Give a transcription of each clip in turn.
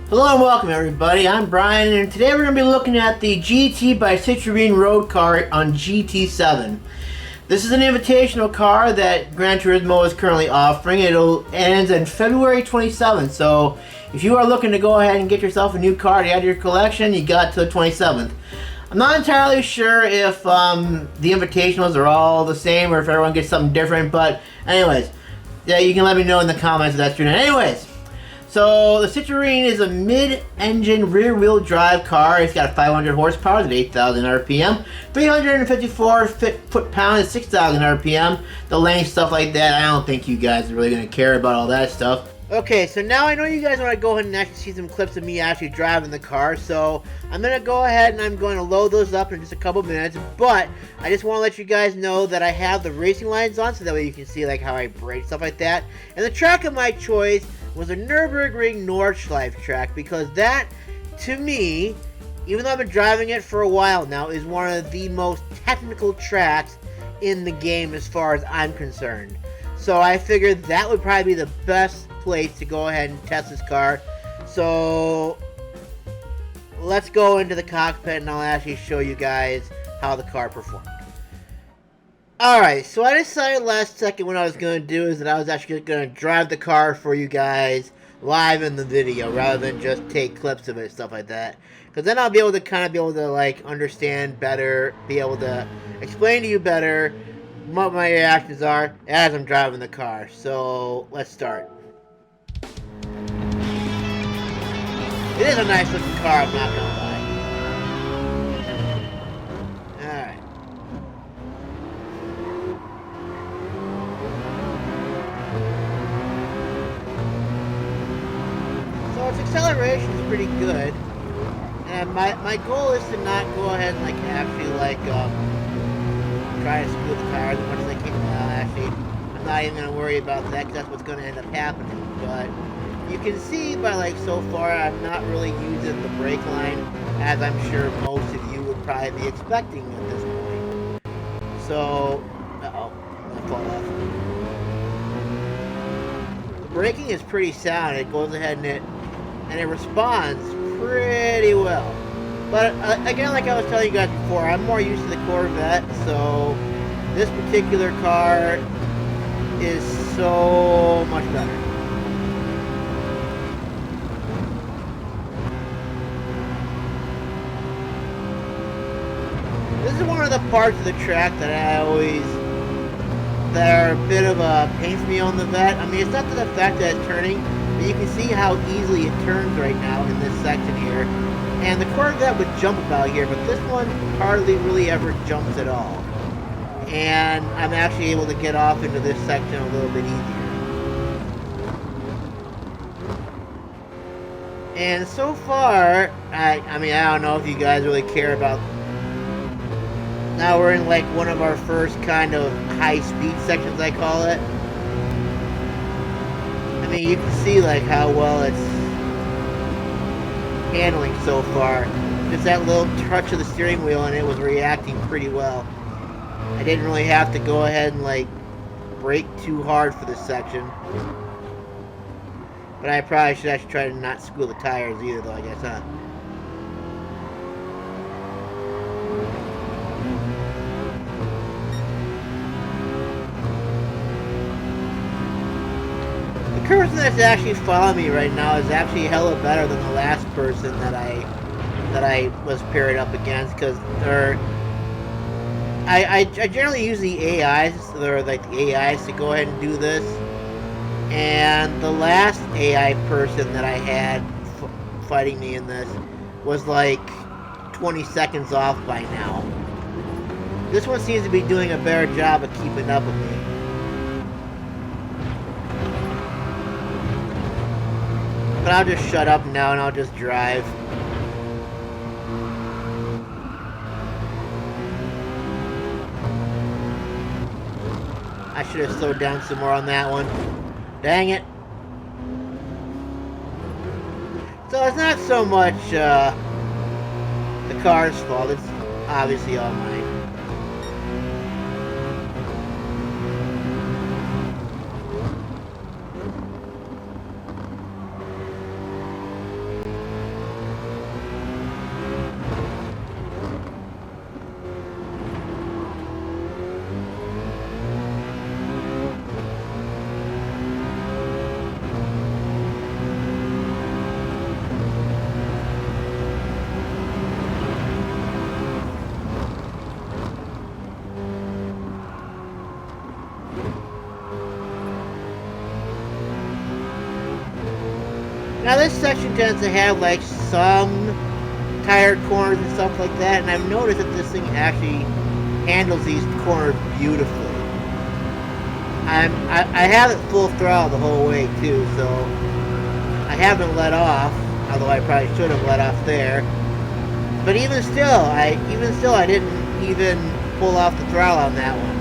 Hello and welcome everybody, I'm Brian and today we're going to be looking at the GT by Citroen road car on GT7. This is an invitational car that Gran Turismo is currently offering. It ends in February 27th, so if you are looking to go ahead and get yourself a new car to add to your collection, you got to the 27th. I'm not entirely sure if the invitationals are all the same or if everyone gets something different, but anyways, yeah, you can let me know in the comments if that's true. Anyways, so the Citroen is a mid-engine rear-wheel drive car. It's got 500 horsepower at 8,000 RPM, 354 foot-pounds at 6,000 RPM. The length, stuff like that, I don't think you guys are really going to care about all that stuff. Okay, so now I know you guys want to go ahead and actually see some clips of me actually driving the car, so I'm going to go ahead and I'm going to load those up in just a couple minutes, but I just want to let you guys know that I have the racing lines on, so that way you can see like how I brake, stuff like that. And the track of my choice was a Nürburgring Nordschleife track, because that, to me, even though I've been driving it for a while now, is one of the most technical tracks in the game as far as I'm concerned. So I figured that would probably be the best place to go ahead and test this car. So let's go into the cockpit and I'll actually show you guys how the car performed. Alright, so I decided last second what I was going to do is that I was actually going to drive the car for you guys live in the video rather than just take clips of it and stuff like that. Because then I'll be able to kind of like understand better, be able to explain to you better what my reactions are as I'm driving the car. So let's start. It is a nice looking car, I'm not gonna lie. Alright. So its acceleration is pretty good. And my goal is to not go ahead and like actually like try to screw the tires as much as I can. Actually, I'm not even gonna worry about that because that's what's gonna end up happening. But you can see by like so far I'm not really using the brake line as I'm sure most of you would probably be expecting at this point. So, uh-oh, I fall off. The braking is pretty sound. It goes ahead and it responds pretty well. But again, like I was telling you guys before, I'm more used to the Corvette, so this particular car is so much better. This is one of the parts of the track that that are a bit of a pain for me on the Vet. I mean, it's not the fact that it's turning, but you can see how easily it turns right now in this section here. And the Corvette would jump about here, but this one hardly really ever jumps at all. And I'm actually able to get off into this section a little bit easier. And so far, I mean, I don't know if you guys really care about. Now we're in like one of our first kind of high speed sections, I call it. I mean, you can see like how well it's handling so far. Just that little touch of the steering wheel and it was reacting pretty well. I didn't really have to go ahead and like brake too hard for this section. But I probably should actually try to not squeal the tires either though, I guess, huh? The person that's actually following me right now is actually hella better than the last person that I was paired up against, because I generally use the AIs, or like the AIs to go ahead and do this. And the last AI person that I had fighting me in this was like 20 seconds off by now. This one seems to be doing a better job of keeping up with me. But I'll just shut up now and I'll just drive. I should have slowed down some more on that one. Dang it. So it's not so much the car's fault, it's obviously all mine. Now this section tends to have like some tire corners and stuff like that, and I've noticed that this thing actually handles these corners beautifully. I have it full throttle the whole way too, so I haven't let off, although I probably should have let off there. But even still, I didn't even pull off the throttle on that one.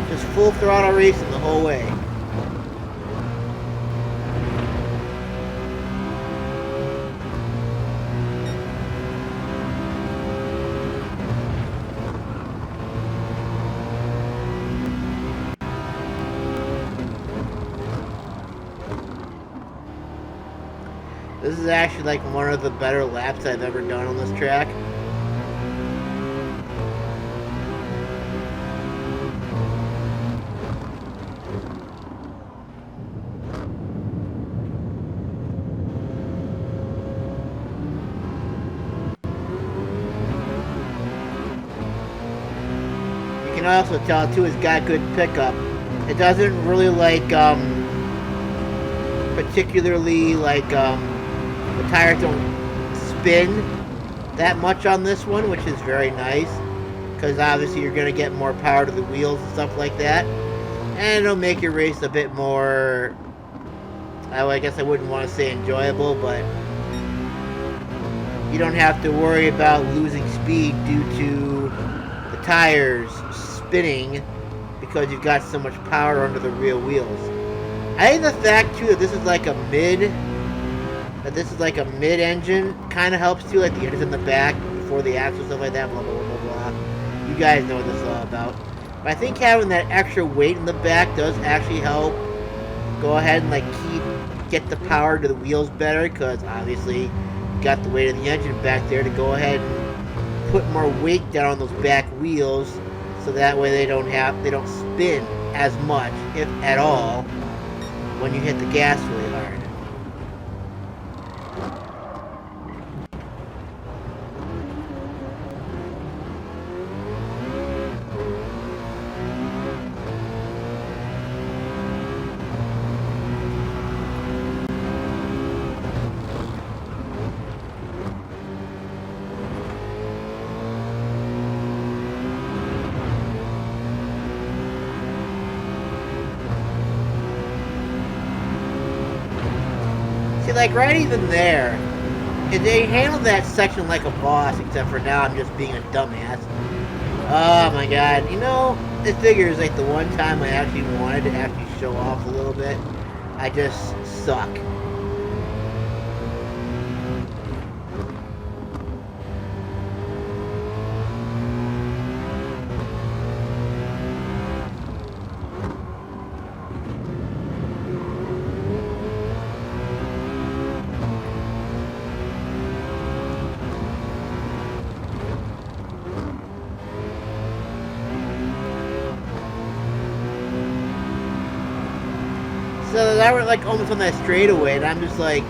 Just full throttle racing the whole way. This is actually like one of the better laps I've ever done on this track. You can also tell too, it's got good pickup. It doesn't really like particularly like the tires don't spin that much on this one, which is very nice, because obviously you're going to get more power to the wheels and stuff like that, and it'll make your race a bit more, I guess I wouldn't want to say enjoyable, but you don't have to worry about losing speed due to the tires spinning because you've got so much power under the rear wheels. I think the fact too that this is like a mid-engine kind of helps too, like the engine's in the back before the axle, stuff like that, blah blah blah blah blah. You guys know what this is all about. But I think having that extra weight in the back does actually help go ahead and like get the power to the wheels better, because obviously you got the weight of the engine back there to go ahead and put more weight down on those back wheels, so that way they don't spin as much, if at all, when you hit the gas really hard. Like right even there, they handled that section like a boss, except for now I'm just being a dumbass. Oh my god, you know, it figures like the one time I actually wanted to actually show off a little bit, I just suck. So that we're like almost on that straightaway, and I'm just like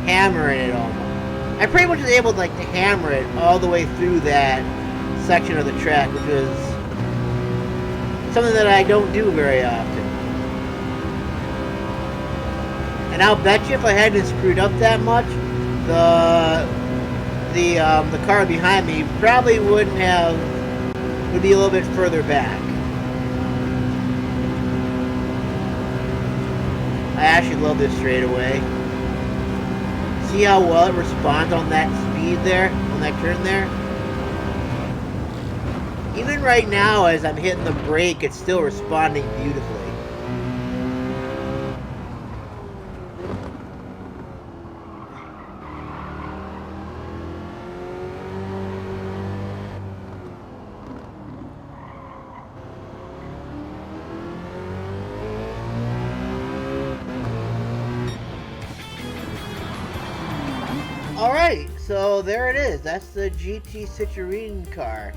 hammering it almost. I pretty much was able to like to hammer it all the way through that section of the track, which is something that I don't do very often. And I'll bet you if I hadn't screwed up that much, the car behind me probably would be a little bit further back. I actually love this straightaway. See how well it responds on that speed there, on that turn there? Even right now, as I'm hitting the brake, it's still responding beautifully. Alright, so there it is. That's the GT Citroen car.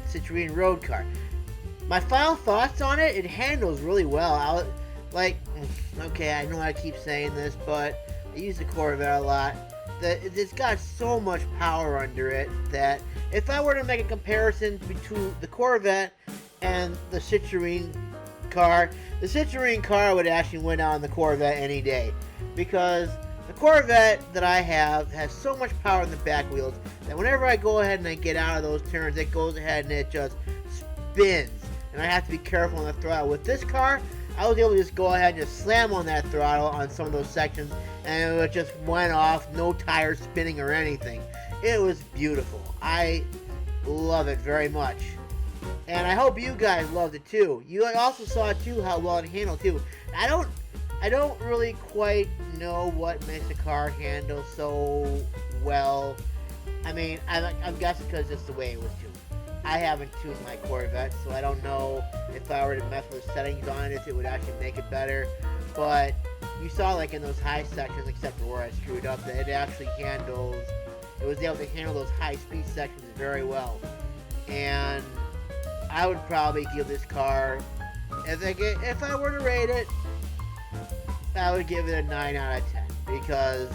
Citroen road car. My final thoughts on it, it handles really well. Okay, I know I keep saying this, but I use the Corvette a lot. It's got so much power under it that if I were to make a comparison between the Corvette and the Citroen car, the Citroen car would actually win on the Corvette any day. Because the Corvette that I have has so much power in the back wheels that whenever I go ahead and I get out of those turns, it goes ahead and it just spins. And I have to be careful on the throttle. With this car, I was able to just go ahead and just slam on that throttle on some of those sections, and it just went off, no tires spinning or anything. It was beautiful. I love it very much. And I hope you guys loved it too. You also saw too how well it handled too. I don't really quite know what makes a car handle so well. I mean, I'm guessing because it's the way it was tuned. I haven't tuned my Corvette, so I don't know if I were to mess with settings on it, if it would actually make it better. But you saw like in those high sections, except for where I screwed up, that it actually handles, it was able to handle those high speed sections very well. And I would probably give this car, if I were to rate it, I would give it a 9 out of 10. Because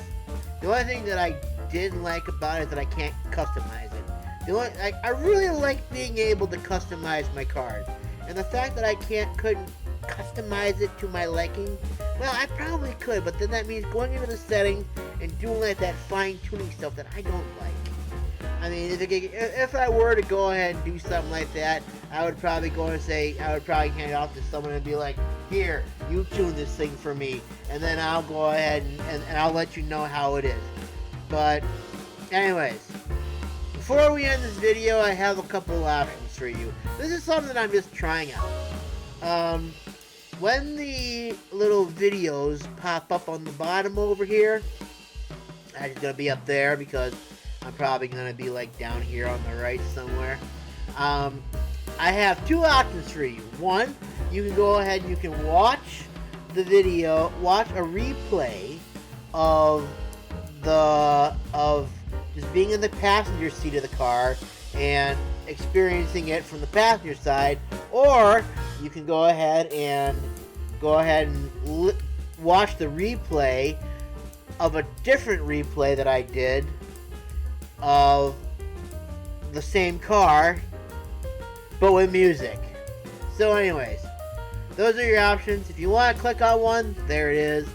the only thing that I didn't like about it is that I can't customize it. I really like being able to customize my cars, and the fact that I couldn't customize it to my liking, well, I probably could, but then that means going into the settings and doing like that fine-tuning stuff that I don't like. I mean, if I were to go ahead and do something like that, I would probably go and say, I would probably hand it off to someone and be like, here, you tune this thing for me, and then I'll go ahead and I'll let you know how it is. But anyways, before we end this video, I have a couple of options for you. This is something that I'm just trying out. When the little videos pop up on the bottom over here, I'm just going to be up there because I'm probably going to be like down here on the right somewhere. I have two options for you. One, you can go ahead and you can watch the video, watch a replay of just being in the passenger seat of the car and experiencing it from the passenger side, or you can go ahead and watch the replay of a different replay that I did of the same car but with music. So anyways, those are your options. If you want to click on one, there it is.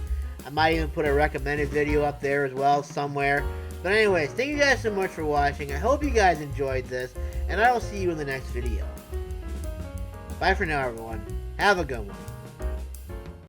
I might even put a recommended video up there as well somewhere. But anyways, thank you guys so much for watching. I hope you guys enjoyed this, and I will see you in the next video. Bye for now, everyone. Have a good one.